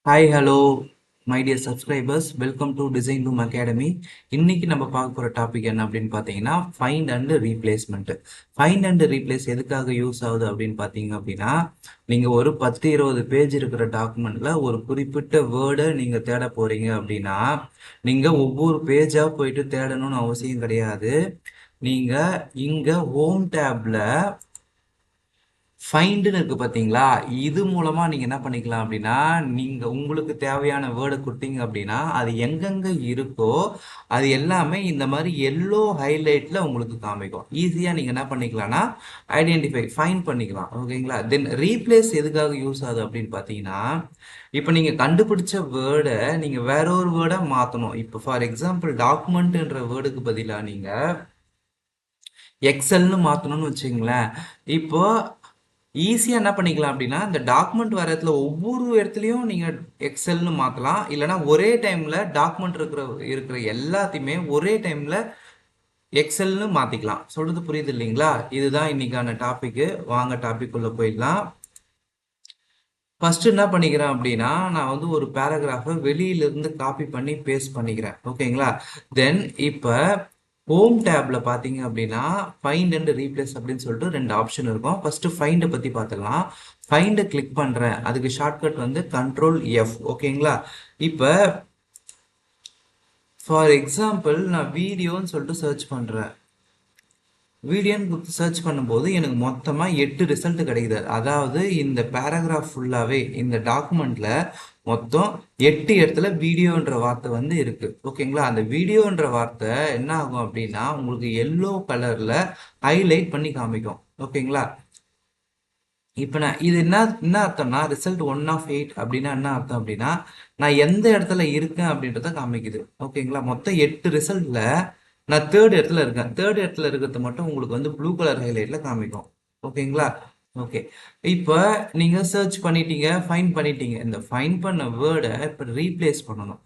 Hi hello my dear subscribers, welcome to design room academy. இன்னைக்கு நம்ம பார்க்க போகிற டாபிக் என்ன அப்படின்னு பார்த்தீங்கன்னா find and replacement. Find and replace எதுக்காக யூஸ் ஆகுது அப்படின்னு பார்த்தீங்க அப்படின்னா, நீங்கள் ஒரு 10-20 பேஜ் இருக்கிற டாக்குமெண்ட்ல ஒரு குறிப்பிட்ட வேர்டை நீங்கள் தேட போறீங்க அப்படின்னா, நீங்கள் ஒவ்வொரு பேஜாக போயிட்டு தேடணும்னு அவசியம் கிடையாது. நீங்கள் இங்கே ஹோம் டேப்ல ஃபைண்டுன்னு இருக்கு பார்த்தீங்களா, இது மூலமா நீங்க என்ன பண்ணிக்கலாம் அப்படின்னா, நீங்க உங்களுக்கு தேவையான வேர்டை கொடுத்தீங்க அப்படின்னா அது எங்கெங்க இருக்கோ அது எல்லாமே இந்த மாதிரி எல்லோ ஹைலைட்ல உங்களுக்கு காமிக்கும். ஈஸியா நீங்க என்ன பண்ணிக்கலாம்னா ஐடென்டிஃபை ஃபைண்ட் பண்ணிக்கலாம். ஓகேங்களா? தென் ரீப்ளேஸ் எதுக்காக யூஸ் ஆகுது அப்படின்னு பார்த்தீங்கன்னா, இப்போ நீங்க கண்டுபிடிச்ச வேர்டை நீங்க வேற ஒரு வேர்டை மாற்றணும். இப்போ ஃபார் எக்ஸாம்பிள் டாக்குமெண்ட்ன்ற வேர்டுக்கு பதிலாக நீங்க எக்ஸல்னு மாற்றணும்னு வச்சுங்களேன். இப்போ ஈஸியாக என்ன பண்ணிக்கலாம் அப்படின்னா, இந்த டாக்குமெண்ட் வர இடத்துல ஒவ்வொரு இடத்துலையும் நீங்கள் எக்ஸல்னு மாற்றலாம். இல்லைனா ஒரே டைமில் டாக்குமெண்ட் இருக்கிற எல்லாத்தையுமே ஒரே டைமில் எக்ஸல்னு மாற்றிக்கலாம். சொல்கிறது புரியுது இல்லைங்களா? இதுதான் இன்னைக்கான டாப்பிக்கு. வாங்க டாபிக் உள்ள போயிடலாம். ஃபர்ஸ்ட் என்ன பண்ணிக்கிறேன் அப்படின்னா, நான் வந்து ஒரு பேராகிராஃபை வெளியிலிருந்து காப்பி பண்ணி பேஸ்ட் பண்ணிக்கிறேன். ஓகேங்களா? தென் இப்போ ஹோம் டேப்ல பார்த்தீங்க அப்படின்னா ஃபைண்ட் அண்ட் ரீப்ளேஸ் அப்படின்னு சொல்லிட்டு ரெண்டு ஆப்ஷன் இருக்கும். ஃபர்ஸ்ட் ஃபைண்டை பற்றி பார்த்துக்கலாம். ஃபைண்டை கிளிக் பண்ணுறேன். அதுக்கு ஷார்ட்கட் வந்து Ctrl+F. ஓகேங்களா? இப்போ ஃபார் எக்ஸாம்பிள் நான் வீடியோன்னு சொல்லிட்டு சர்ச் பண்ணுறேன். வீடியோன்னு சர்ச் பண்ணும்போது எனக்கு மொத்தமாக 8 ரிசல்ட் கிடைக்குது. அதாவது இந்த பேராகிராஃப் ஃபுல்லாகவே இந்த டாக்குமெண்ட்ல மொத்தம் 8 இடத்துல வீடியோன்ற வார்த்தை வந்து இருக்கு. ஓகேங்களா? அந்த வீடியோன்ற வார்த்தை என்ன ஆகும் அப்படின்னா உங்களுக்கு எல்லோ கலர்ல ஹைலைட் பண்ணி காமிக்கும். ஓகேங்களா? இப்போ நான் இது என்ன அர்த்தம்னா ரிசல்ட் 1/8 அப்படின்னா என்ன அர்த்தம் அப்படின்னா நான் எந்த இடத்துல இருக்கேன் அப்படின்றத காமிக்குது. ஓகேங்களா? மொத்தம் 8 ரிசல்ட்ல நான் தேர்ட் இடத்துல இருக்கேன். தேர்ட் இடத்துல இருக்கிறது மட்டும் உங்களுக்கு வந்து ப்ளூ கலர் ஹைலைட்ல காமிக்கும். ஓகேங்களா? ஓகே. இப்போ நீங்க சர்ச் பண்ணிட்டீங்க, ஃபைண்ட் பண்ணிட்டீங்க. இந்த ஃபைண்ட் பண்ண வேர்டை இப்போ ரீப்ளேஸ் பண்ணணும்.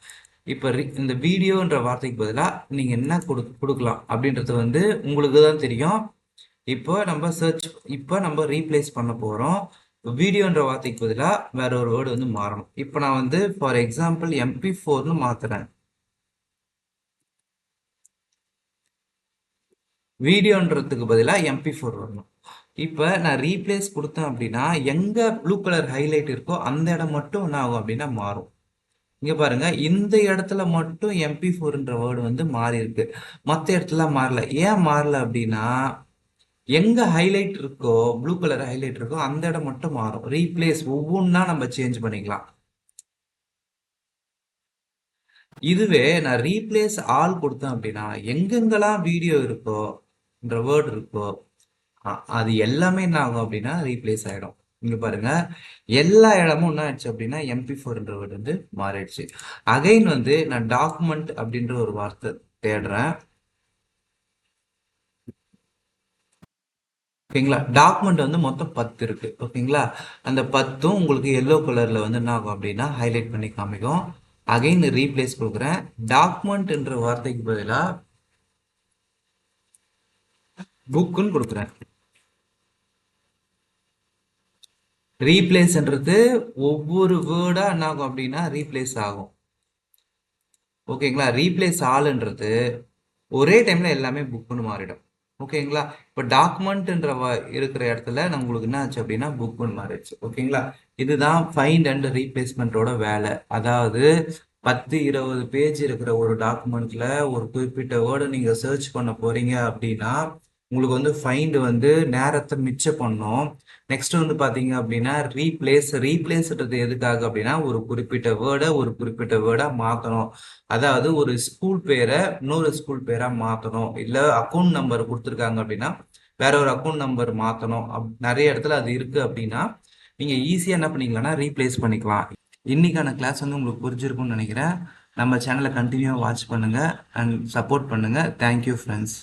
இப்போ இந்த வீடியோன்ற வார்த்தைக்கு பதிலாக நீங்க என்ன கொடுக்கலாம் அப்படின்றது வந்து உங்களுக்கு தான் தெரியும். இப்போ நம்ம ரீப்ளேஸ் பண்ண போறோம். வீடியோன்ற வார்த்தைக்கு பதிலாக வேற ஒரு வேர்டு வந்து மாறணும். இப்போ நான் வந்து ஃபார் எக்ஸாம்பிள் MP4ன்னு மாத்துறேன். வீடியோன்றதுக்கு பதிலாக MP4 வரணும். இப்போ நான் ரீப்ளேஸ் கொடுத்தேன் அப்படின்னா எங்க ப்ளூ கலர் ஹைலைட் இருக்கோ அந்த இடம் மட்டும் என்ன ஆகும் அப்படின்னா மாறும். இங்க பாருங்க, இந்த இடத்துல மட்டும் MP4ன்ற வேர்டு வந்து மாறி இருக்கு. மற்ற இடத்துல மாறல. ஏன் மாறல அப்படின்னா எங்க ஹைலைட் இருக்கோ ப்ளூ கலர் ஹைலைட் இருக்கோ அந்த இடம் மட்டும் மாறும். ரீப்ளேஸ் ஒவ்வொன்றா நம்ம சேஞ்ச் பண்ணிக்கலாம். இதுவே நான் ரீப்ளேஸ் ஆல் கொடுத்தேன் அப்படின்னா எங்கெங்கெல்லாம் வீடியோ இருக்கோ வேர்டு இருக்கோ அது எல்லாமே என்ன ஆகும் அப்படின்னா ரீப்ளேஸ் ஆயிடும். இங்க பாருங்க, எல்லா இடமும் என்ன ஆயிடுச்சு அப்படின்னா MP4ன்ற வேர்டு வந்து மாறிடுச்சு. அகைன் வந்து நான் டாக்குமெண்ட் அப்படின்ற ஒரு வார்த்தை தேடுறேன். ஓகேங்களா? டாக்குமெண்ட் வந்து மொத்தம் 10 இருக்கு. ஓகேங்களா? அந்த 10ம் உங்களுக்கு எல்லோ கலர்ல வந்து என்ன ஆகும் அப்படின்னா ஹைலைட் பண்ணி காமிக்கும். அகைன் ரீப்ளேஸ் கொடுக்குறேன். டாக்குமெண்ட்ன்ற வார்த்தைக்கு பதிலாக புக்குன்னு கொடுக்குறேன். ரீப்ளேஸ்ன்றது ஒவ்வொரு வேர்டா என்ன ஆகும் அப்படின்னா ரீப்ளேஸ் ஆகும். ஓகேங்களா? ரீப்ளேஸ் ஆல்ன்றது ஒரே டைம்ல எல்லாமே புக்குன்னு மாறிடும். ஓகேங்களா? இப்போ டாக்குமெண்ட்ன்ற இருக்கிற இடத்துல உங்களுக்கு என்ன ஆச்சு அப்படின்னா புக்குன்னு மாறிடுச்சு. ஓகேங்களா? இதுதான் ஃபைண்ட் அண்ட் ரீப்ளேஸ்மெண்ட்டோட வேலை. அதாவது 10-20 பேஜ் இருக்கிற ஒரு டாக்குமெண்ட்ல ஒரு குறிப்பிட்ட வேர்டை நீங்க சர்ச் பண்ண போறீங்க அப்படின்னா உங்களுக்கு வந்து ஃபைண்ட் வந்து நேரத்தை மிச்சம் பண்ணும். நெக்ஸ்ட் வந்து பாத்தீங்க அப்படின்னா ரீப்ளேஸ்ன்றது எதுக்காக அப்படின்னா ஒரு குறிப்பிட்ட வேர்டா மாத்தணும். அதாவது ஒரு ஸ்கூல் பேரை இன்னொரு ஸ்கூல் பேரா மாத்தணும். இல்ல அக்கௌண்ட் நம்பர் கொடுத்துருக்காங்க அப்படின்னா வேற ஒரு அக்கௌண்ட் நம்பர் மாத்தணும். நிறைய இடத்துல அது இருக்கு அப்படின்னா நீங்க ஈஸியா என்ன பண்ணிக்கலாம்னா ரீப்ளேஸ் பண்ணிக்கலாம். இன்னைக்கான கிளாஸ் வந்து உங்களுக்கு புரிஞ்சிருக்கும்னு நினைக்கிறேன். நம்ம சேனலை கண்டினியூவா வாட்ச் பண்ணுங்க அண்ட் சப்போர்ட் பண்ணுங்க. Thank you friends.